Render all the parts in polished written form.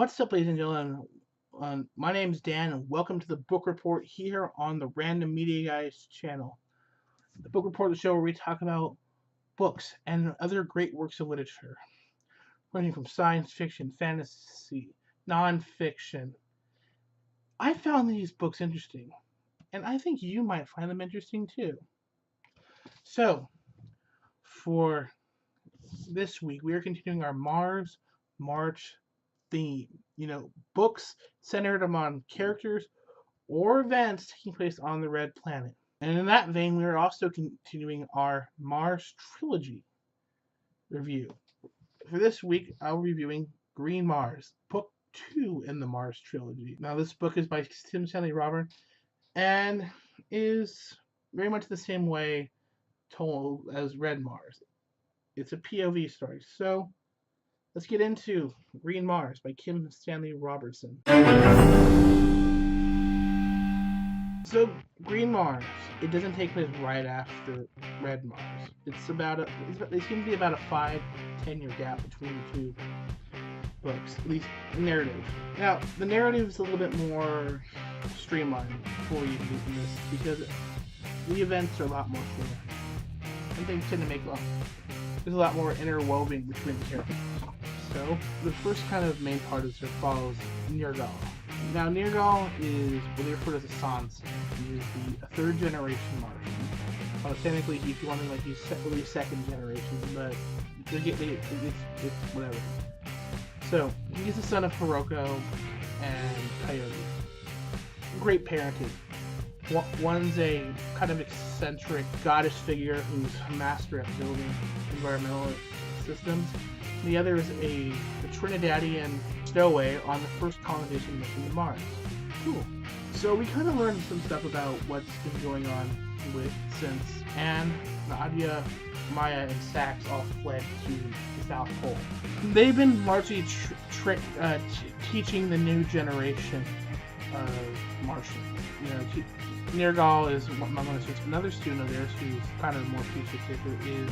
What's up, ladies and gentlemen? My name is Dan, and welcome to the Book Report here on the Random Media Guys channel. The Book Report is the show where we talk about books and other great works of literature, ranging from science fiction, fantasy, nonfiction. I found these books interesting, and I think you might find them interesting too. So, for this week, we are continuing our March theme. Books centered on characters or events taking place on the Red Planet. And in that vein, we are also continuing our Mars Trilogy review. For this week, I'll be reviewing Green Mars, book 2 in the Mars Trilogy. Now, this book is by Tim Stanley Robinson and is very much the same way told as Red Mars. It's a POV story. So, let's get into Green Mars by Kim Stanley Robertson. So, Green Mars, it doesn't take place right after Red Mars. They seem to be about a 5-10 year gap between the two books, at least narrative. Now, the narrative is a little bit more streamlined before you do this, because the events are a lot more streamlined. And things tend to make there's a lot more interwoven between the characters. So, the first kind of main part is it follows Nergal. Now, Nergal is what they refer to as a Sansa. He is a third generation Martian. Well, technically, if you want to, he's really second generation, but it's whatever. So, he's the son of Hiroko and Coyote. Great parentage. One's a kind of eccentric goddess figure who's a master at building environmental systems. The other is a Trinidadian stowaway on the first colonization mission to Mars. Cool. So we kind of learned some stuff about what's been going on since Anne, Nadia, Maya, and Sax all fled to the South Pole. They've been largely teaching the new generation of Martians. Nergal is among us. Another student of theirs who's kind of a more featured character is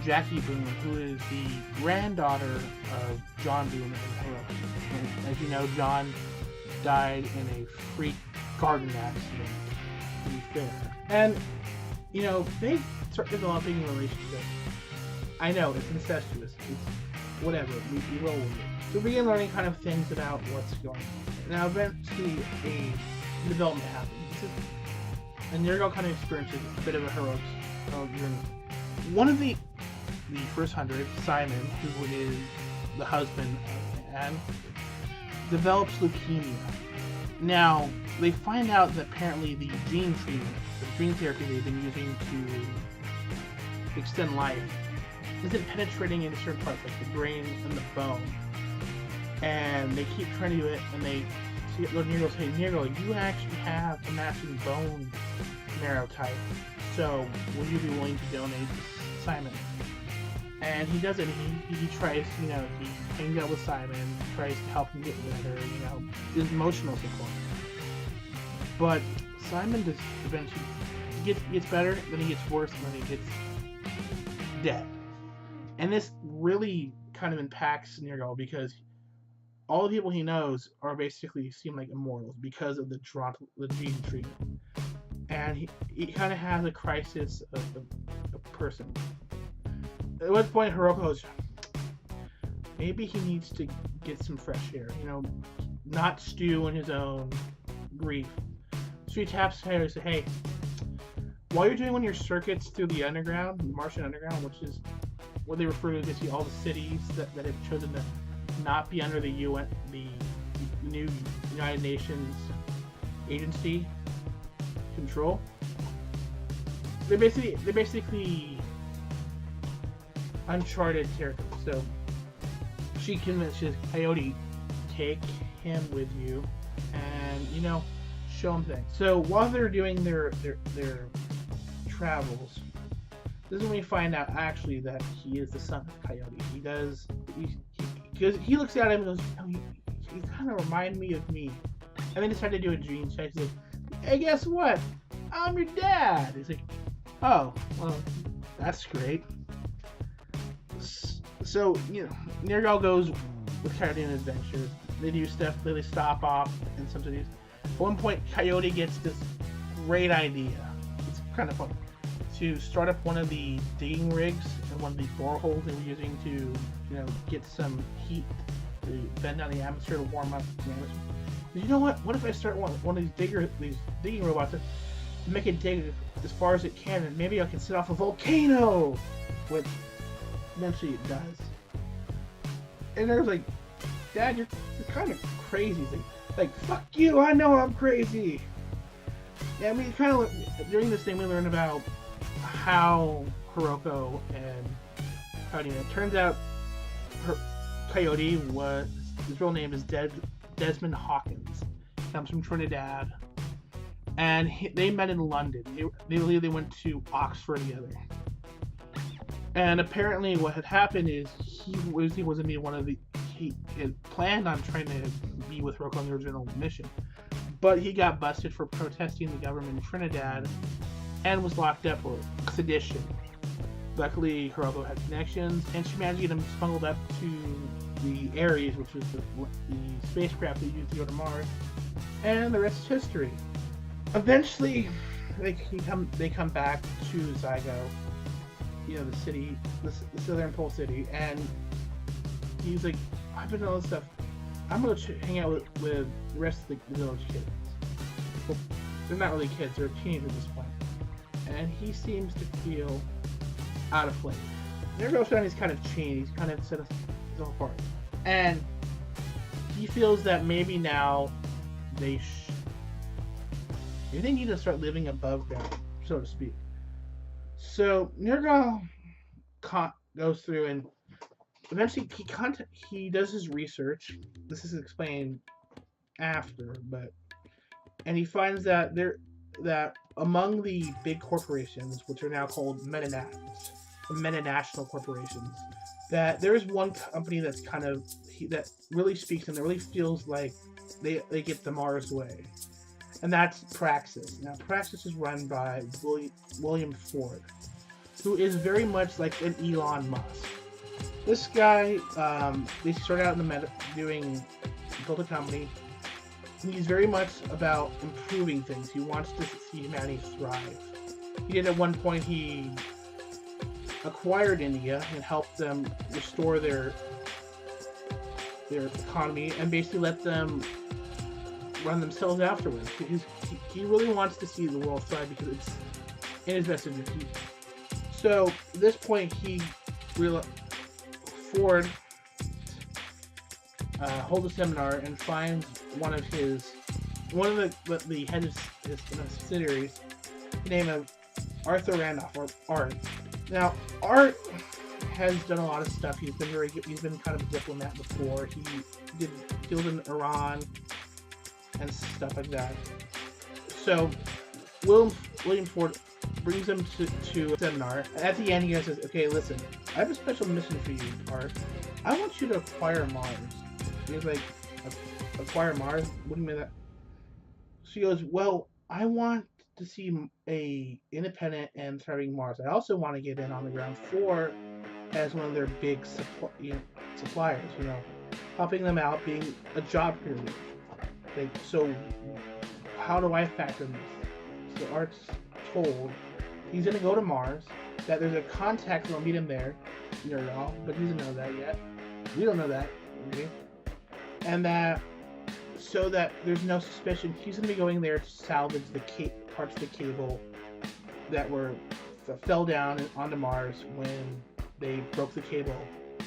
Jackie Boone, who is the granddaughter of John Boone and Hiroko. And as you know, John died in a freak garden accident, to be fair. And, they start developing a relationship. I know, it's incestuous. It's whatever. We roll with it. So we begin learning kind of things about what's going on. Now, eventually, a development happens. And Nergal kind of experiences a bit of a heroic journey. One of the first 100, Simon, who is the husband of Anne, develops leukemia. Now, they find out that apparently the gene treatment, the gene therapy they've been using to extend life, isn't penetrating into certain parts, like the brain and the bone. And they keep trying to do it, and they see Nergal say, Nergal, you actually have a matching bone marrow type, so would you be willing to donate to Simon? And he does it. He tries, he hangs out with Simon, tries to help him get better, his emotional support. But Simon just eventually gets better, then he gets worse, and then he gets dead. And this really kind of impacts Nergal because all the people he knows are basically seem like immortals because of the gene treatment. And he kind of has a crisis of a person. At one point, Hiroko goes, maybe he needs to get some fresh air, not stew in his own grief. So he taps her and says, hey, while you're doing one of your circuits through the underground, the Martian underground, which is what they refer to as all the cities that have chosen to not be under the UN, the new United Nations agency control. They're basically uncharted territory. So she convinces Coyote, take him with you, and show him things. So while they're doing their travels, this is when we find out actually that he is the son of Coyote. Because he looks at him and goes, he kind of reminds me of me. And they decide to do a gene check. He's like, hey, guess what? I'm your dad. He's like, oh, well, that's great. So, Nergal goes with Coyote on adventures. They do stuff. They stop off in some cities. At one point, Coyote gets this great idea. It's kind of fun to start up one of the digging rigs and one of the boreholes they were using to, get some heat to bend down the atmosphere to warm up the atmosphere. You know what? What if I start one of these digging robots to make it dig as far as it can, and maybe I can set off a volcano, which eventually it does. And there's like, Dad, you're kind of crazy. Like, fuck you, I know I'm crazy. Yeah, I mean, kind of during this thing we learn about how Hiroko and Coyote. It turns out Coyote his real name is Desmond Hawkins. Comes from Trinidad, and they met in London. They went to Oxford together. And apparently, what had happened is he wasn't being one of the. He had planned on trying to be with Hiroko on the original mission, but he got busted for protesting the government in Trinidad and was locked up for sedition. Luckily, Hiroko had connections, and she managed to get him smuggled up to the Ares, which was the spacecraft they used to go to Mars, and the rest is history. Eventually, they come back to Zygo, the city, the Southern Pole City, and he's like, I've been doing all this stuff. I'm gonna hang out with the rest of the village kids. Well, they're not really kids; they're teenagers at this point. And he seems to feel out of place. Their girlfriend is kind of chained. He's kind of set himself apart, and he feels that maybe now they need to start living above ground, so to speak. So Nirgal goes through and eventually he does his research. This is explained after, and he finds that among the big corporations, which are now called metanational corporations, that there is one company that's that really speaks and that really feels like they get the Mars way, and that's Praxis. Now, Praxis is run by William Ford, who is very much like an Elon Musk. This guy, they started out in built a company. He's very much about improving things. He wants to see humanity thrive. He did at one point, he acquired India and helped them restore their economy and basically let them run themselves afterwards. He really wants to see the world thrive because it's in his best interest. So at this point, Ford holds a seminar and finds one of the head of his subsidiaries, the name of Arthur Randolph, or Art. Now, Art has done a lot of stuff. He's been kind of a diplomat before. He did deals in Iran and stuff like that. So William Ford brings him to a seminar. At the end, he says, "Okay, listen, I have a special mission for you, Art. I want you to acquire Mars." And he's like, "Acquire Mars? What do you mean that?" She goes, "Well, I want to see a independent and thriving Mars. I also want to get in on the ground floor as one of their big suppliers. Helping them out, being a job creator. Like, so how do I factor in this?" So Art's told he's gonna go to Mars, that there's a contact that'll meet him there, but he doesn't know that yet. We don't know that, okay? And that so that there's no suspicion, he's gonna be going there to salvage the parts of the cable that fell down onto Mars when they broke the cable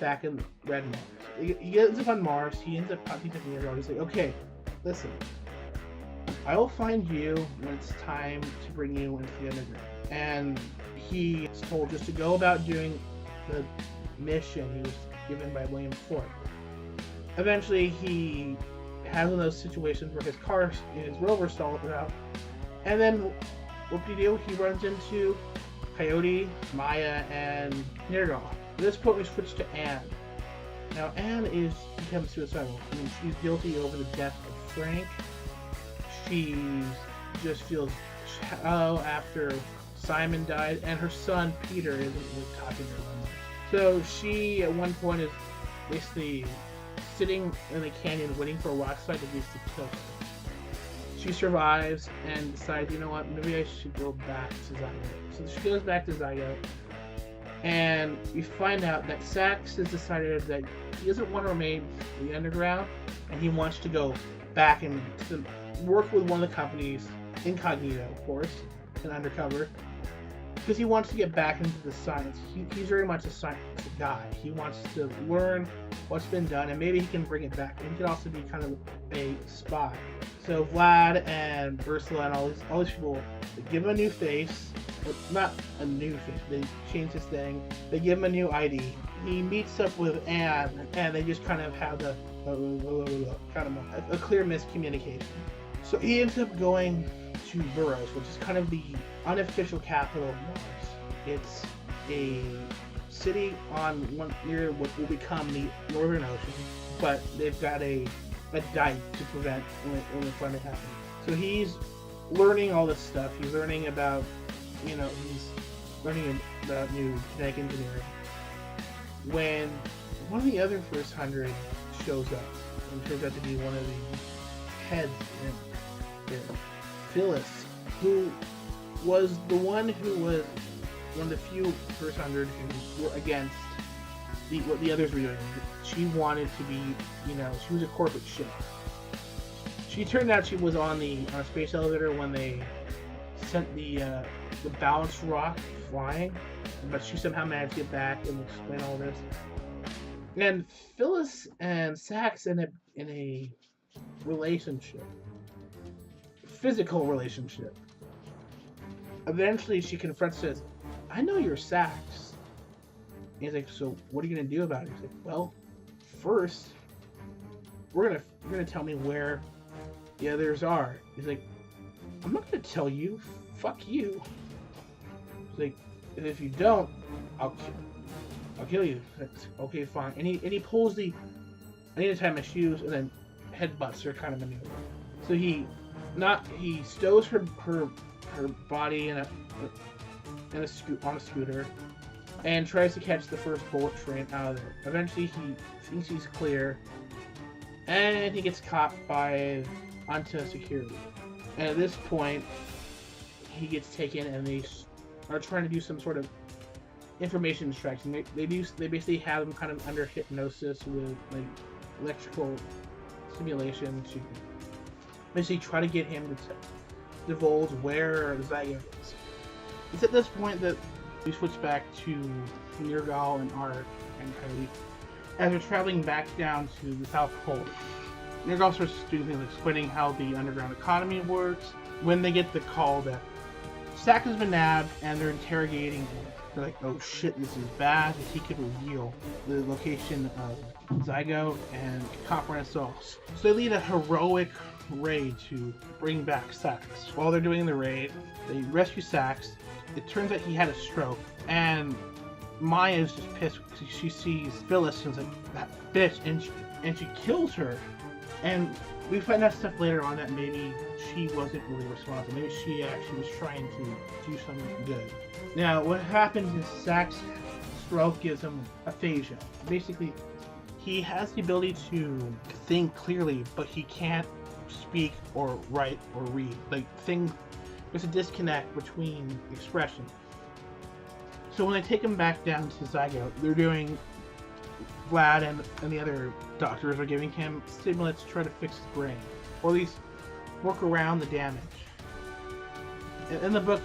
back in Red Mars. He ends up on Mars. He ends up contacting everyone. He's like, "Okay, listen, I will find you when it's time to bring you into the underground." And he is told just to go about doing the mission he was given by William Ford. Eventually, he has one of those situations where his rover stalls out, and then whoop-de-doo, he runs into Coyote, Maya, and Nirgal. At this point, we switch to Anne. Now, Anne becomes suicidal. I mean, she's guilty over the death of Frank. She just feels shallow after Simon died, and her son Peter isn't really talking to her. So she, at one point, is basically sitting in a canyon waiting for a rock slide to kill her. She survives and decides, you know what, maybe I should go back to Zygo. So she goes back to Zygo, and we find out that Sax has decided that he doesn't want to remain in the underground, and he wants to go back and to work with one of the companies, incognito, of course, and undercover, because he wants to get back into the science. He's very much a science guy. He wants to learn what's been done, and maybe he can bring it back. And he can also be kind of a spy. So Vlad and Ursula and all these people, they give him a new face. Well, not a new face. They change his thing. They give him a new ID. He meets up with Anne, and they just kind of have the kind of a clear miscommunication. So he ends up going to Burroughs, which is kind of the unofficial capital of Mars. It's a city on one near what will become the Northern Ocean, but they've got a dike to prevent when the flooding happens. So he's learning all this stuff. He's learning about, he's learning about new genetic engineering. When one of the other First 100 shows up, and turns out to be one of the heads in Phyllis, who was the one who was one of the few First 100 who were against what the others were doing. She wanted to be, she was a corporate ship. She turned out she was on a space elevator when they sent the balanced rock flying, but she somehow managed to get back and explain all this. And Phyllis and Sax end up in a relationship, physical relationship. Eventually, she confronts says, "I know you're Sax." And he's like, "So what are you gonna do about it?" He's like, "Well, first, you're gonna tell me where the others are." He's like, "I'm not gonna tell you. Fuck you." He's like, "And if you don't, I'll kill you." That's, okay, fine. And he pulls I need to tie my shoes, and then headbutts her kind of maneuver. So he stows her body on a scooter, and tries to catch the first bullet train out of there. Eventually, he thinks he's clear, and he gets caught onto security. And at this point, he gets taken, and they are trying to do some sort of information extraction. They basically have him kind of under hypnosis with electrical stimulation to basically try to get him to divulge where Zygo is. It's at this point that we switch back to Nergal and Ark and Kylie as they're traveling back down to the South Pole. Nergal starts doing things explaining how the underground economy works when they get the call that Sax has been nabbed and they're interrogating him. They're like, "Oh shit, this is bad." He could reveal the location of Zygo and comprehend us all. So they lead a heroic raid to bring back Sax. While they're doing the raid, they rescue Sax. It turns out he had a stroke, and Maya's just pissed because she sees Phyllis and is like, "That bitch," and she kills her. And we find out stuff later on that maybe she wasn't really responsible. Maybe she actually was trying to do something good. Now, what happens is Sax's stroke gives him aphasia. Basically, he has the ability to think clearly, but he can't speak or write or read. There's a disconnect between expression. So when they take him back down to Zygo, they're doing Vlad and the other doctors are giving him stimulants to try to fix his brain, or at least work around the damage. In the book,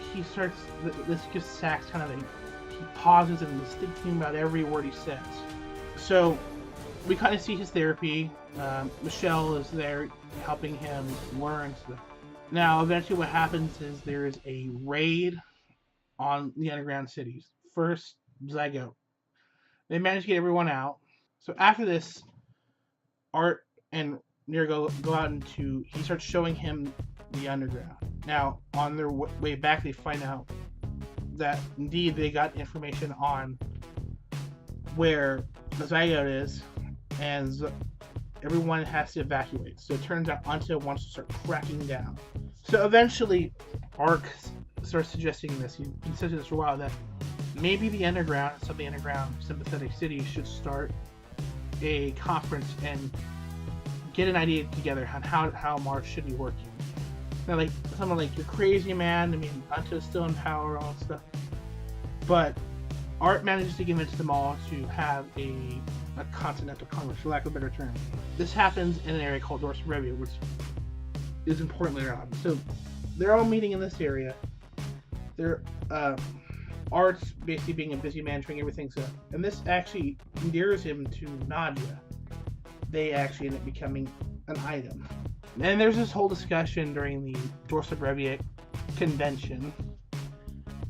this gives Sax kind of he pauses and is thinking about every word he says. So we kind of see his therapy. Michelle is there helping him learn stuff. Now, eventually what happens is there is a raid on the underground cities. First, Zygo. They manage to get everyone out. So after this, Art and Nir go out he starts showing him the underground. Now, on their way back, they find out that indeed they got information on where the Zygo is, and everyone has to evacuate. So it turns out Anta wants to start cracking down. So eventually, Ark starts suggesting this. He says this for a while that maybe the underground, some of the underground sympathetic cities should start a conference and get an idea together on how Mars should be working. Now, like someone like, you're crazy, man. I mean, Anto's still in power, all that stuff. But Art manages to convince them all to have a continental congress, for lack of a better term. This happens in an area called Dorset Review, which is important later on. So they're all meeting in this area. They're Art's basically being a busy man, trying everything. So, and this actually endears him to Nadia. They actually end up becoming an item. And there's this whole discussion during the Dorset Review convention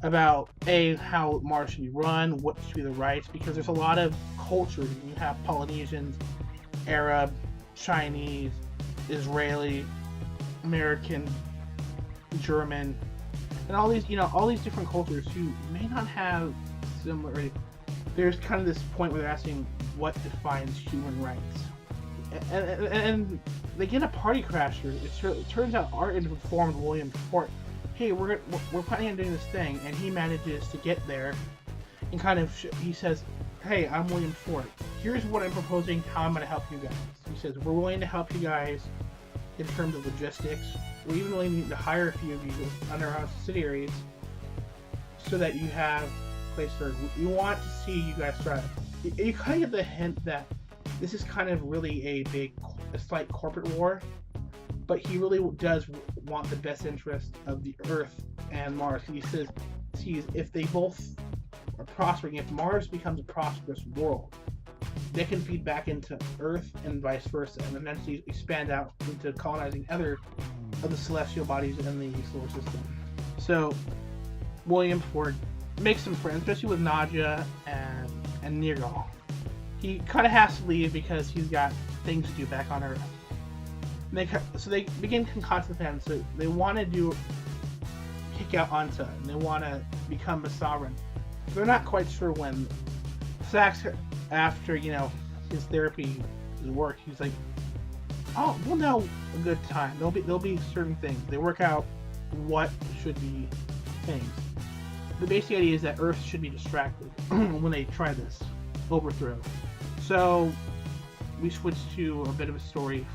about how Mars should be run, what should be the rights, because there's a lot of cultures. You have Polynesians, Arab, Chinese, Israeli, American, German, and all these different cultures who may not have similar. There's kind of this point where they're asking what defines human rights, and they get a party crasher. It turns out Art informed William Fort, hey, we're planning on doing this thing, and he manages to get there, and kind of he says, hey, I'm William Fort. Here's what I'm proposing, how I'm going to help you guys. He says, we're willing to help you guys in terms of logistics. We're even willing to hire a few of you under our subsidiaries so that you have a place to. We want to see you guys thrive. You kind of get the hint that this is kind of really a slight corporate war, but he really does want the best interest of the Earth and Mars. He says, if they both are prospering, if Mars becomes a prosperous world, they can feed back into Earth and vice versa, and eventually expand out into colonizing other of the celestial bodies in the solar system. So William Ford makes some friends, especially with Nadia and Nergal. He kind of has to leave because he's got things to do back on Earth. So they begin concocting plans. So they want to kick out Anta, and they want to become a sovereign. They're not quite sure when. Sax, after his therapy, his work, he's like, oh, we'll know a good time. There'll be certain things. They work out what should be things. The basic idea is that Earth should be distracted when they try this overthrow. So we switch to a bit of a story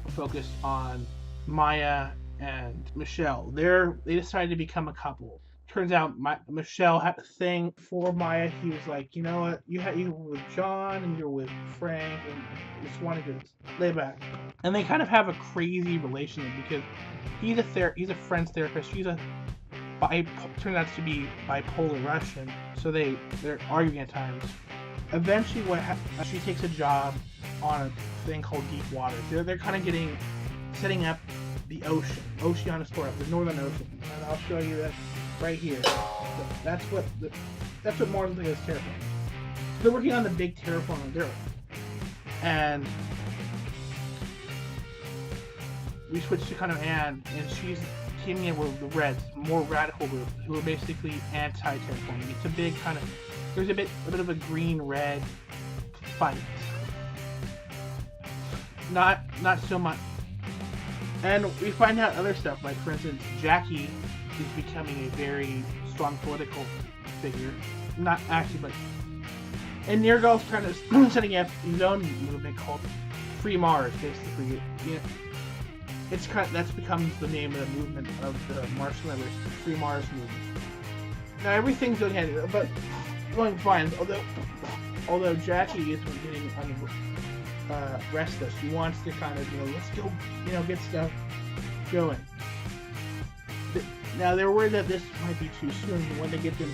focused on Maya and Michelle. They decided to become a couple. Turns out Michelle had a thing for Maya. He was like, you know what, you were with John and you're with Frank, and I just wanted to lay back. And they kind of have a crazy relationship because he's a French therapist. She's turns out to be bipolar Russian, so they're arguing at times. Eventually, she takes a job on a thing called Deep Water. They're kind of setting up the Oceanus Flora, the Northern Ocean, and I'll show you that right here. That's what Mars is terraforming. So they're working on the big terraforming of Earth, and we switch to kind of Anne, and she's teaming in with the Reds, more radical group, who are basically anti-terraforming. It's a big kind of, there's a bit of a green-red fight. Not so much. And we find out other stuff, like for instance, Jackie is becoming a very strong political figure. Not actually, but... And Nergal's trying to setting up his own movement called Free Mars, basically. That's becomes the name of the movement of the Martian Liberation, the Free Mars movement. Now everything's going fine, although Jackie is getting restless. She wants to kind of, let's go, get stuff going. Now they're worried that this might be too soon when they get the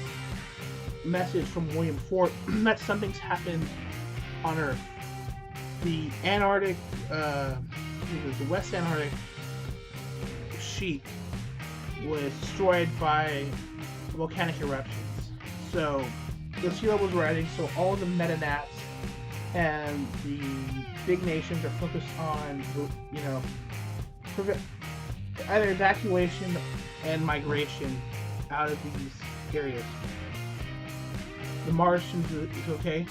message from William Fort that something's happened on Earth. The Antarctic, the West Antarctic sheet was destroyed by volcanic eruptions. So the sea level is rising, so all the metanats and the big nations are focused on, either evacuation and migration out of these areas. The Martians is okay.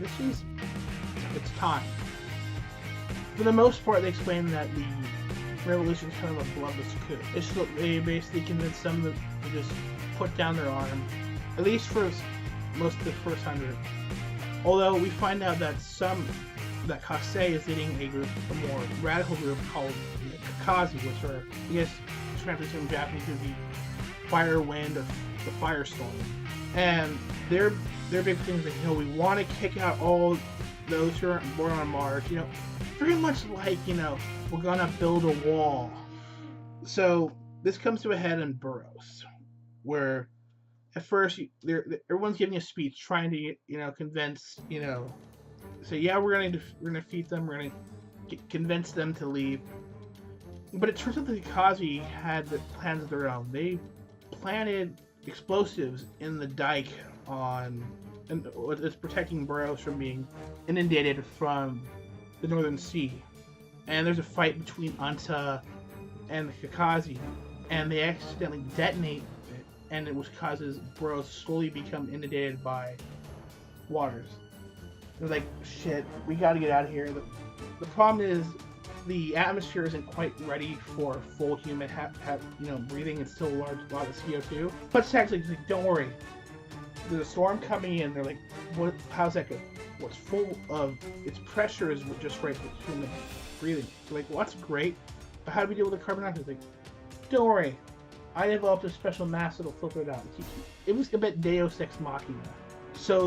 It's time. For the most part, they explain that the revolution is kind of a bloodless coup. They basically convinced them to just put down their arm, at least for most of the first 100. Although we find out that some that Kase is leading a more radical group called Kakazi, which are, I guess, translated from Japanese would be fire, wind, or the firestorm. And their big thing is like, we want to kick out all those who aren't born on Mars. Very much like, we're gonna build a wall. So this comes to a head in Burroughs, where at first everyone's giving a speech trying to convince say yeah, we're gonna defeat them, we're gonna convince them to leave. But it turns out that the Kazi had plans of their own. They planted explosives in the dike and it's protecting Burroughs from being inundated from the Northern Sea. And there's a fight between Anta and the Kakazi, and they accidentally detonate it, and it causes Burroughs slowly become inundated by waters. They're like, shit, we gotta get out of here. The problem is the atmosphere isn't quite ready for full human breathing. It's still a lot of CO2. But actually, like, don't worry. There's a storm coming in. They're like, what? How's that go? What's full of its pressure is just right for human breathing. They're like, well, that's great. But how do we deal with the carbon dioxide? Like, don't worry. I developed a special mass that'll filter it out. It was a bit Deus Ex Machina. So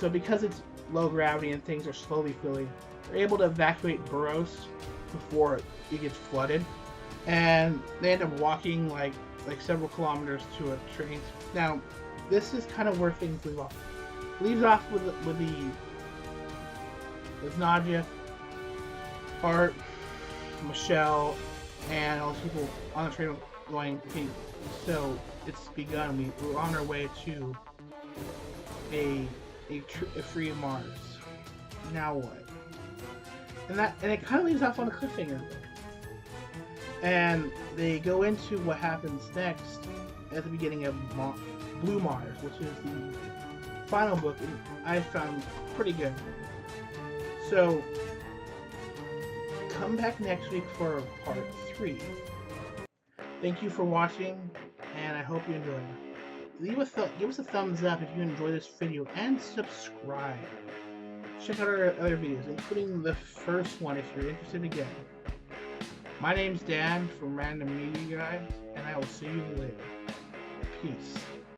because it's low gravity and things are slowly filling, they're able to evacuate Burroughs before it gets flooded, and they end up walking like several kilometers to a train. Now, this is kind of where things leave off. Leaves off with Nadia, Art, Michelle, and all the people on the train going, okay, so it's begun. We're on our way to a free Mars. Now what? And it kind of leaves off on a cliffhanger. And they go into what happens next at the beginning of Blue Mars, which is the final book, and I found pretty good. So come back next week for part 3. Thank you for watching, and I hope you enjoyed it. Give us a thumbs up if you enjoyed this video, and subscribe. Check out our other videos, including the first one if you're interested again. My name's Dan from Random Media Guys, and I will see you later. Peace.